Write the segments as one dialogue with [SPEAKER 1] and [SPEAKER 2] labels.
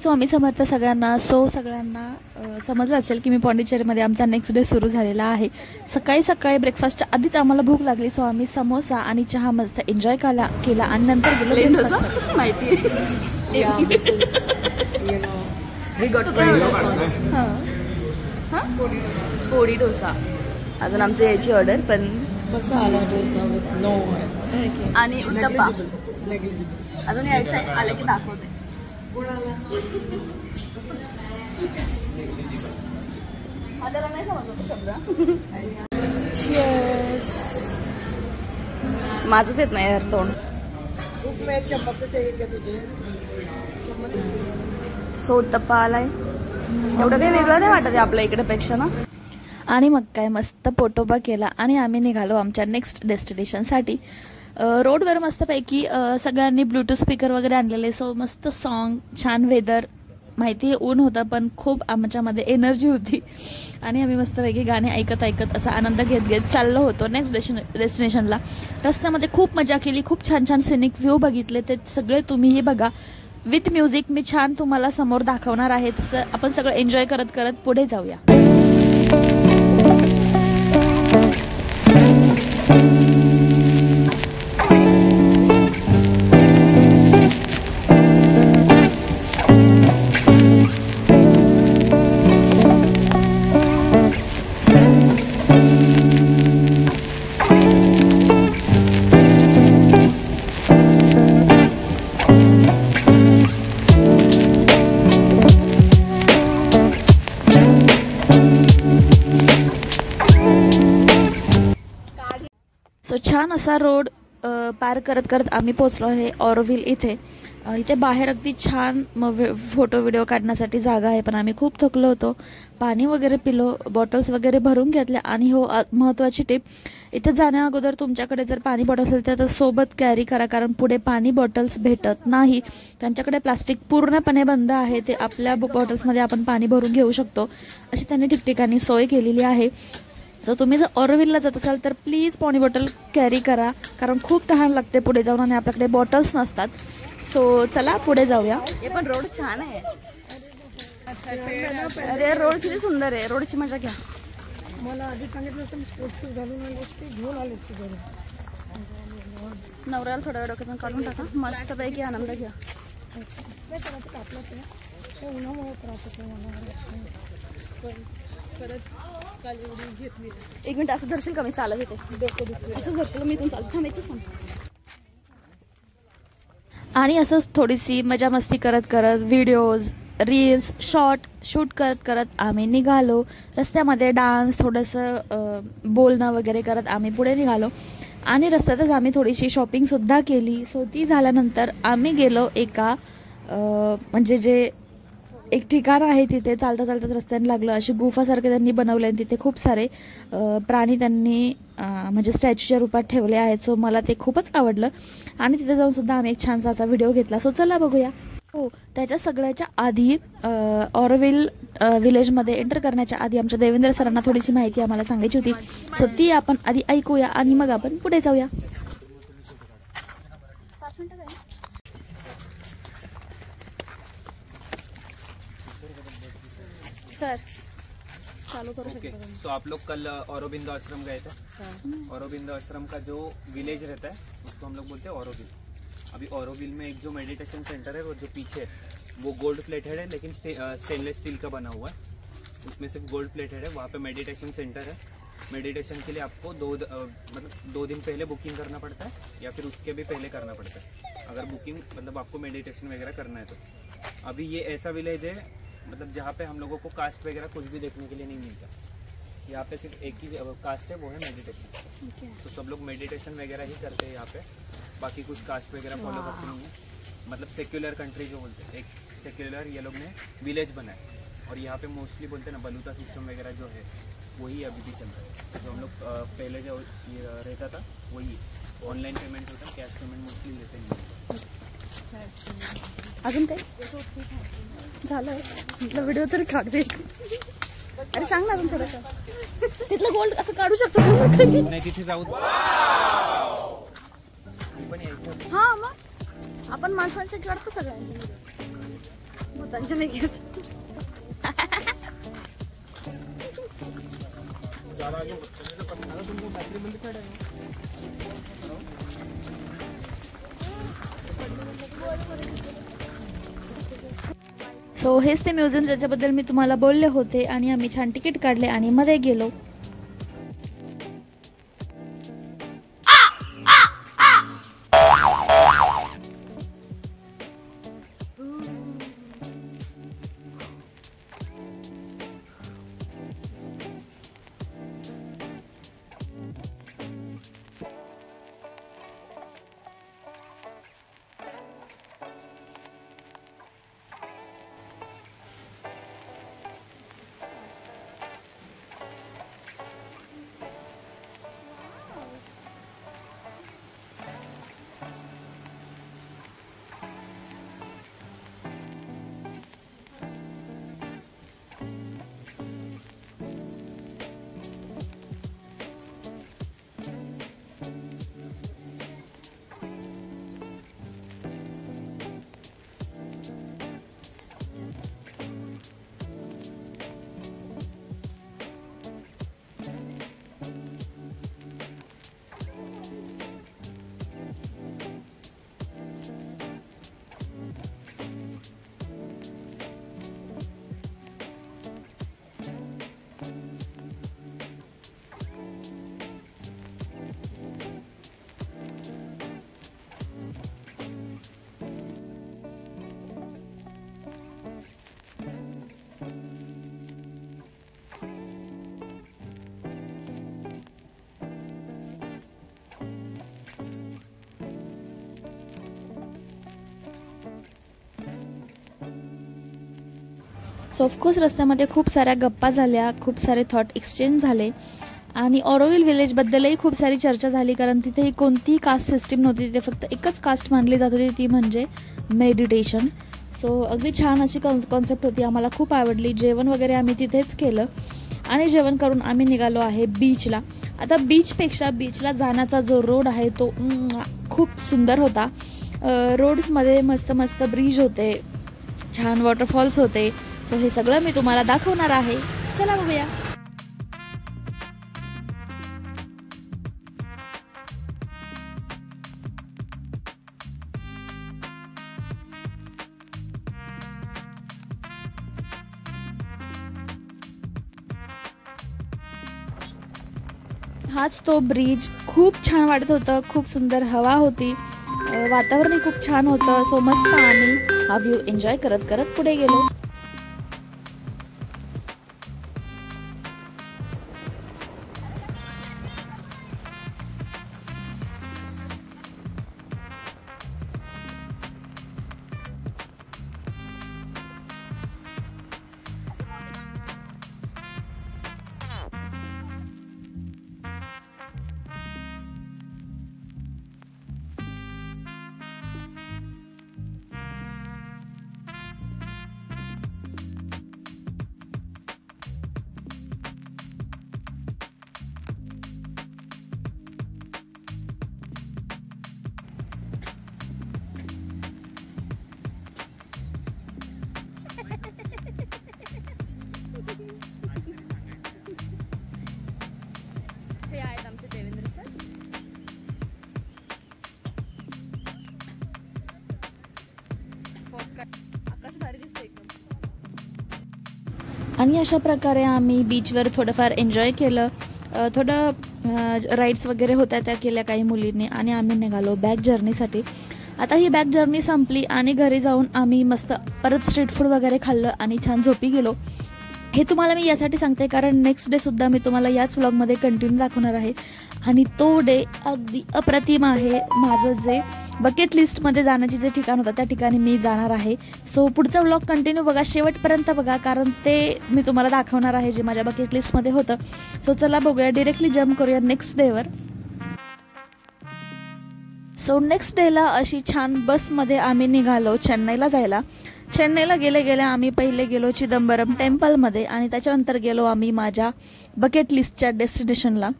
[SPEAKER 1] स्वामी समर्थ सगळ्यांना. सगळ्यांना समजलं असेल की मी पॉंडिचेरीमध्ये आमचा नेक्स्ट डे सुरू झालेला आहे. सकाळी सकाळी ब्रेकफास्टच्या आधीच आम्हाला भूक लागली, सो आम्ही समोसा आणि चहा मस्त एन्जॉय केला आणि नंतर गेलो माहिती पोळी डोसा. अजून आमची यायची ऑर्डर पण
[SPEAKER 2] मसाला डोसा नो
[SPEAKER 1] आणि उत्तप्पा अजून यायचं आहे. आलं की दाखवते. माझंच येत नाही यार तोंड. सो उत्तप्पा आलाय. एवढं काही वेगळं नाही वाटत आपल्या इकडे पेक्षा ना. आणि मग काय मस्त पोटोबा केला आणि आम्ही निघालो आमच्या नेक्स्ट डेस्टिनेशनसाठी. रोडवर मस्तपैकी सगळ्यांनी ब्लूटूथ स्पीकर वगैरे आणलेले, सो मस्त सॉन्ग, छान वेदर. माहिती आहे ऊन होतं पण खूप आमच्यामध्ये एनर्जी होती आणि आम्ही मस्तपैकी गाणे ऐकत ऐकत असा आनंद घेत चाललो होतो नेक्स्ट डेस्टिनेशनला. रस्त्यामध्ये खूप मजा केली, खूप छान छान सिनिक व्ह्यू बघितले, ते सगळे तुम्हीही बघा विथ म्युझिक. मी छान तुम्हाला समोर दाखवणार आहे. तसं आपण सगळं एन्जॉय करत करत पुढे जाऊया. छान असा रोड पार करत करत आम्ही पोचलो आहे ऑरोव्हिल इथे. इथे बाहेर अगदी छान फोटो व्हिडिओ काढण्यासाठी जागा आहे, पण आम्ही खूप थकलो होतो. पाणी वगैरे पिलो, बॉटल्स वगैरे भरून घेतल्या. आणि हो महत्त्वाची टिप, इथे जाण्या अगोदर तुमच्याकडे जर पाणी बॉटल असेल तर सोबत कॅरी करा, कारण पुढे पाणी बॉटल्स भेटत नाही. त्यांच्याकडे प्लास्टिक पूर्णपणे बंद आहे. ते आपल्या बॉटल्समध्ये आपण पाणी भरून घेऊ शकतो अशी त्यांनी ठिकठिकाणी सोय केलेली आहे. सो तुम्ही जर ऑरोव्हिलला जात असाल तर प्लीज पाणी बॉटल कॅरी करा, कारण खूप तहान लागते पुढे जाऊन आणि आपल्याकडे बॉटल्स नसतात. सो चला पुढे जाऊया. हे पण रोड छान आहे. अरे रोड किती सुंदर आहे. रोडची मजा घ्या.
[SPEAKER 2] मला आधी सांगितलं असतं मी स्पोर्ट्स शूज घालून आले असते, घेऊन आले असते घरी.
[SPEAKER 1] नवऱ्याला थोड्या वेळ डोक्यातून काढून टाका, मस्तपैकी आनंद घ्या.
[SPEAKER 2] उन्हामुळे त्रास होतो मला.
[SPEAKER 1] एक मिनिट असं धरशील का? मी चालत येते. असं धरशील मी इथून चालत थांबायचीच ना. आणि असंच थोडीशी मजा मस्ती करत करत व्हिडिओज, रील्स, शूट करत करत आम्ही निघालो. रस्त्यामध्ये डान्स, थोडंसं बोलणं वगैरे करत आम्ही पुढे निघालो. आणि रस्त्यातच आम्ही थोडीशी शॉपिंगसुद्धा केली. सो ती झाल्यानंतर आम्ही गेलो एका म्हणजे जे एक ठिकाण आहे तिथे चालता चालता रस्त्याने लागलं. अशी गुफासारखे त्यांनी बनवले आणि तिथे खूप सारे प्राणी त्यांनी म्हणजे स्टॅच्यूच्या रूपात ठेवले आहेत. सो मला ते खूपच आवडलं आणि तिथे जाऊन सुद्धा आम्ही एक छानसा असा व्हिडिओ घेतला. सो चला बघूया. हो, त्याच्या सगळ्याच्या आधी ऑरोव्हिल विलेजमध्ये एंटर करण्याच्या आधी आमच्या देवेंद्र सरांना थोडीशी माहिती आम्हाला सांगायची होती. सो ती आपण आधी ऐकूया आणि मग आपण पुढे जाऊया. सर चालू करो.
[SPEAKER 3] सो आप लोग कल औरोबिंदो आश्रम गए थे. औरोबिंदो आश्रम का जो विलेज रहता है उसको हम लोग बोलते हैं औरोविल. अभी औरोविल में एक जो मेडिटेशन सेंटर है वो जो पीछे है वो गोल्ड प्लेटेड है, लेकिन स्टेनलेस स्टील का बना हुआ है. उसमें सिर्फ गोल्ड प्लेटेड है. वहाँ पे मेडिटेशन सेंटर है. मेडिटेशन के लिए आपको 2 दिन पहले बुकिंग करना पड़ता है या फिर उसके भी पहले करना पड़ता है, अगर बुकिंग मतलब आपको मेडिटेशन वगैरह करना है तो. अभी ये ऐसा विलेज है मतलब जहाँ पे हम लोगों को कास्ट वगैरह कुछ भी देखने के लिए नहीं मिलता. यहाँ पे सिर्फ एक ही कास्ट है, वो है मेडिटेशन. तो सब लोग मेडिटेशन वगैरह ही करते हैं यहाँ पे. बाकी कुछ कास्ट वगैरह फॉलो करते नहीं है. मतलब सेक्युलर कंट्री जो बोलते हैं, एक सेक्युलर ये लोग ने विलेज बनाया. और यहाँ पे मोस्टली बोलते हैं ना बलूता सिस्टम वगैरह जो है वही अभी भी चल रहा है. जो हम लोग पहले जो ये रहता था वही ऑनलाइन पेमेंट होता है, कैश पेमेंट मोस्टली लेते नहीं.
[SPEAKER 1] अजून काय झालं? म्हटलं व्हिडिओ तरी काढते. अरे सांग ना अजून थोडंसं. तिथलं गोल्ड असं काढू शकतो
[SPEAKER 3] नाही तिथे जाऊ.
[SPEAKER 1] हा मग आपण माणसांचे काढतो सगळ्यांचे. स्वतःच्या नाही घेत. सो हेच ते म्युझियम ज्याच्याबद्दल मी तुम्हाला बोलले होते. आणि आम्ही छान तिकीट काढले आणि मध्ये गेलो. सो ऑफकोर्स रस्त्यामध्ये खूप साऱ्या गप्पा झाल्या, खूप सारे थॉट एक्सचेंज झाले. आणि ऑरोविल विलेजबद्दलही खूप सारी चर्चा झाली, कारण तिथे कोणतीही कास्ट सिस्टीम नव्हती. तिथे फक्त एकच कास्ट मानली जात होती, ती म्हणजे मेडिटेशन. सो अगदी छान अशी कॉन्सेप्ट होती, आम्हाला खूप आवडली. जेवण वगैरे आम्ही तिथेच केलं आणि जेवण करून आम्ही निघालो आहे बीचला. आता बीचपेक्षा बीचला जाण्याचा जो रोड आहे तो खूप सुंदर होता. रोड्समध्ये मस्त मस्त ब्रिज होते, छान वॉटरफॉल्स होते. सो हे सगळं मी तुम्हाला दाखवणार आहे. चला बघूया. हाच तो ब्रिज. खूप छान वाटत होतं, खूप सुंदर हवा होती, वातावरणही खूप छान होतं. सो मस्त आम्ही हा व्ह्यू एन्जॉय करत करत पुढे गेलो. हे आहेत आमचे देवेंद्र सर. आकाश भारी दिसतंय एकदम. आणि अशा प्रकारे आम्ही बीचवर थोडंफार एन्जॉय केलं. थोडं राईड्स वगैरे होत्या, त्या केल्या काही मुलींनी. आणि आम्ही निघालो बॅक जर्नीसाठी. आता ही बॅक जर्नी संपली आणि घरी जाऊन आम्ही मस्त परत स्ट्रीट फूड वगैरे खाल्लं आणि छान झोपी गेलो. हे तुम्हाला मी यासाठी सांगते कारण नेक्स्ट डे सुद्धा मी तुम्हाला याच व्लॉगमध्ये कंटिन्यू दाखवणार आहे. आणि तो डे अगदी अप्रतिम आहे. माझं जे बकेट लिस्टमध्ये जाण्याची जे ठिकाण होतं त्या ठिकाणी मी जाणार आहे. सो पुढचा व्लॉग कंटिन्यू बघा, शेवटपर्यंत बघा, कारण ते मी तुम्हाला दाखवणार आहे जे माझ्या बकेट लिस्टमध्ये होतं. सो चला बघूया, डिरेक्टली जम्प करूया नेक्स्ट डेवर. सो नेक्स्ट डेला अशी छान बसमध्ये आम्ही निघालो चेन्नईला जायला. चेन्नईला गेल्या आम्ही पहिले गेलो चिदंबरम टेम्पलमध्ये आणि त्याच्यानंतर गेलो आम्ही माझ्या बकेट लिस्टच्या डेस्टिनेशनला.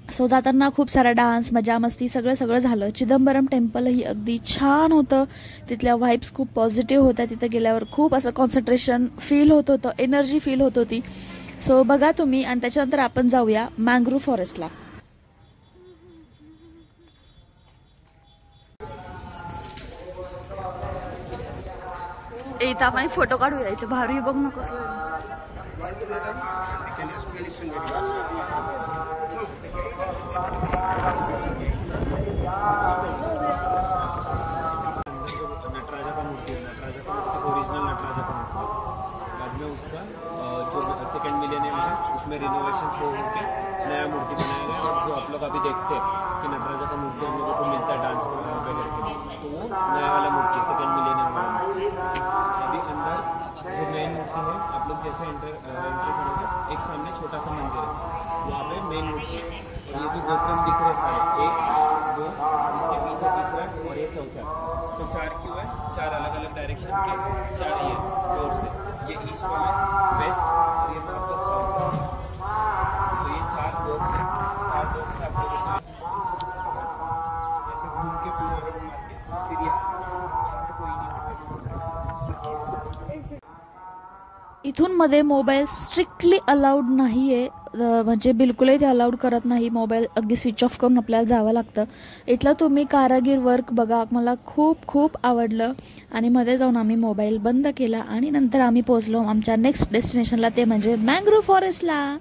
[SPEAKER 1] सो जाताना खूप सारा डान्स मजा मस्ती सगळं झालं. चिदंबरम टेम्पलही अगदी छान होतं. तिथल्या व्हाइब्स खूप पॉझिटिव्ह होत्या. तिथं गेल्यावर खूप असं कॉन्सन्ट्रेशन फील होत होतं, एनर्जी फील होत होती. सो बघा तुम्ही. आणि त्याच्यानंतर आपण जाऊया मँग्रोव्ह फॉरेस्टला. इथं आपण फोटो काढूया. इथे भारी बघ ना कसं.
[SPEAKER 3] नटराजा का मूर्ति ओरिजिनल नटराजा का मूर्ति। बाद में उसका जो सेकेंड मिलेनियम है उसमें रिनोवेशन हो के नया मूर्ति बनाया गया। और जो आप लोग अभी देखते हैं कि नटराजा का मूर्ति हम लोगों को मिलता है डांस वगैरह के लिए, तो वो नया वाला मूर्ति सेकेंड मिलेनियम वाला मूर्ति। अभी अंदर जो मेन मूर्ति है, आप लोग जैसे एंट्री करोगे एक सामने छोटा सा मंदिर है, वहाँ पे मेन मूर्ति है। और ये जो गोपुरम दिख रहे हैं सारे, 1 2 इसके पीछे तीसरा और ये चौथा। तो 4 क्यों है? 4 अलग अलग डायरेक्शन के 4 ये डोर से, ये ईस्ट में, वेस्ट और ये नॉर्थ और साउथ। तो ये 4 डोर से आप लोग ऐसे घूम के पूरा राउंड मार के फिर यहाँ से कोई नहीं।
[SPEAKER 1] इथून मध्ये मोबाईल स्ट्रिक्टली अलाउड नाही आहे. म्हणजे बिलकुलही ते अलाउड करत नाही. मोबाईल अगदी स्विच ऑफ करून आपल्याला जावं लागतं. इथलं तुम्ही कारागीर वर्क बघा, मला खूप खूप आवडलं. आणि मध्ये जाऊन आम्ही मोबाईल बंद केला आणि नंतर आम्ही पोहोचलो आमच्या नेक्स्ट डेस्टिनेशनला, ते म्हणजे मँग्रोव्ह फॉरेस्टला.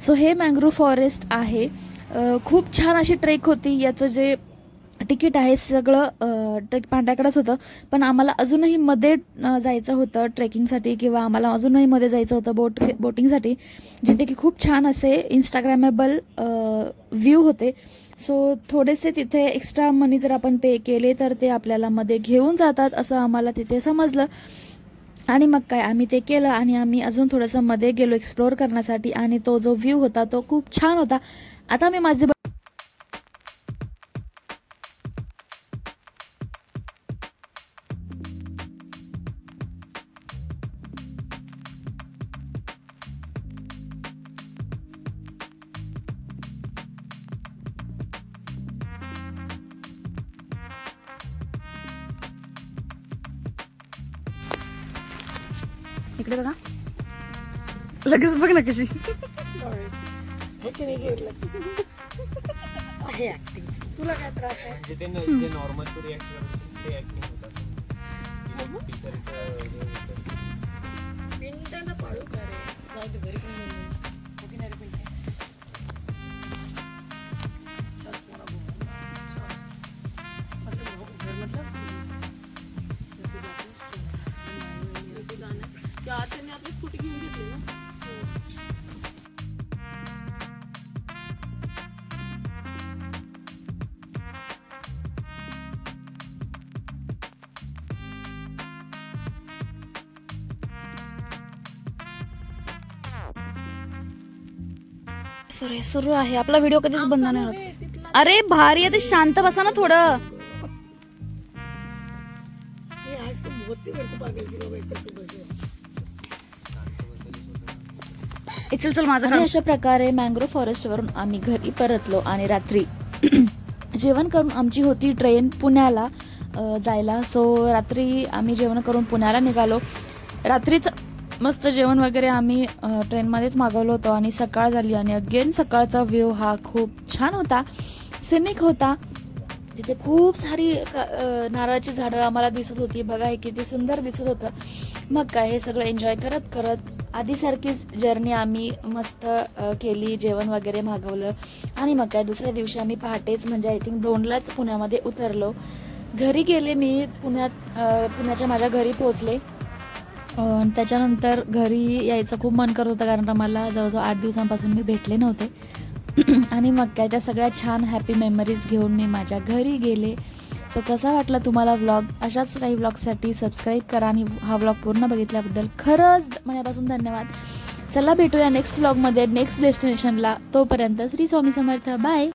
[SPEAKER 1] सो हे मँग्रोव्ह फॉरेस्ट आहे. खूप छान अशी ट्रेक होती. याचं जे तिकीट आहे सगळं ट्रेक पांड्याकडेच होतं, पण आम्हाला अजूनही मध्ये जायचं होतं ट्रेकिंगसाठी, किंवा आम्हाला अजूनही मध्ये जायचं होतं बोटिंगसाठी, जिथे की खूप छान असे इंस्टाग्रामेबल व्ह्यू होते. सो थोडेसे तिथे एक्स्ट्रा मनी जर आपण पे केले तर ते आपल्याला मध्ये घेऊन जातात असं आम्हाला तिथे समजलं. आणि मग काय आम्ही ते केलं आणि आम्ही अजून थोडंसं मध्ये गेलो एक्सप्लोअर करण्यासाठी. आणि तो जो व्ह्यू होता तो खूप छान होता. आता मी माझे इकडे बघा, लगेच बघ ना कशी.
[SPEAKER 2] तुला काय त्रास आहे?
[SPEAKER 3] जे नॉर्मल तू रिॲक्ट करतो ते ऍक्टिंग होतात.
[SPEAKER 2] पिंटाला पाळू का रे? जाऊ दे, घरी पण नाही पिंट.
[SPEAKER 4] त्यांनी आपली स्कूटी घेऊन घेतली ना.
[SPEAKER 1] सुरू आहे आपला व्हिडिओ, कधीच बंद नाही होत. अरे भारी आहे ते, शांत बसा ना थोडं.
[SPEAKER 2] आज तो बहुत ही मेरे को पागल किया भाई इसका सुबह से.
[SPEAKER 1] चल माझं. आणि अशा प्रकारे मँग्रोव्ह फॉरेस्टवरून आम्ही घरी परतलो. आणि रात्री जेवण करून आमची होती ट्रेन पुण्याला जायला. सो रात्री आम्ही जेवण करून पुण्याला निघालो. रात्रीच मस्त जेवण वगैरे आम्ही ट्रेनमध्येच मागवलं होतं. आणि सकाळ झाली आणि अगेन सकाळचा व्ह्यू हा खूप छान होता, सिनिक होता. तिथे खूप सारी नारळाची झाडं आम्हाला दिसत होती. बघा हे किती सुंदर दिसत होतं. मग काय हे सगळं एन्जॉय करत करत आधीसारखीच जर्नी आम्ही मस्त केली. जेवण वगैरे मागवलं आणि मग काय दुसऱ्या दिवशी आम्ही पहाटेच म्हणजे आय थिंक 2लाच पुण्यामध्ये उतरलो. घरी गेले मी. पुण्याच्या माझ्या घरी पोहोचले. त्याच्यानंतर घरी यायचं खूप मन करत होतं, कारण मला जवळजवळ 8 दिवसांपासून मी भेटले नव्हते. आणि मग काय त्या सगळ्या छान हॅपी मेमरीज घेऊन मी माझ्या घरी गेले. सो कसा वाटला तुम्हाला व्लॉग? अशाच काही व्लॉगसाठी सबस्क्राईब करा. आणि हा व्लॉग पूर्ण बघितल्याबद्दल खरंच मनापासून धन्यवाद. चला भेटूया नेक्स्ट व्लॉगमध्ये नेक्स्ट डेस्टिनेशनला. तोपर्यंत श्री स्वामी समर्थ. बाय.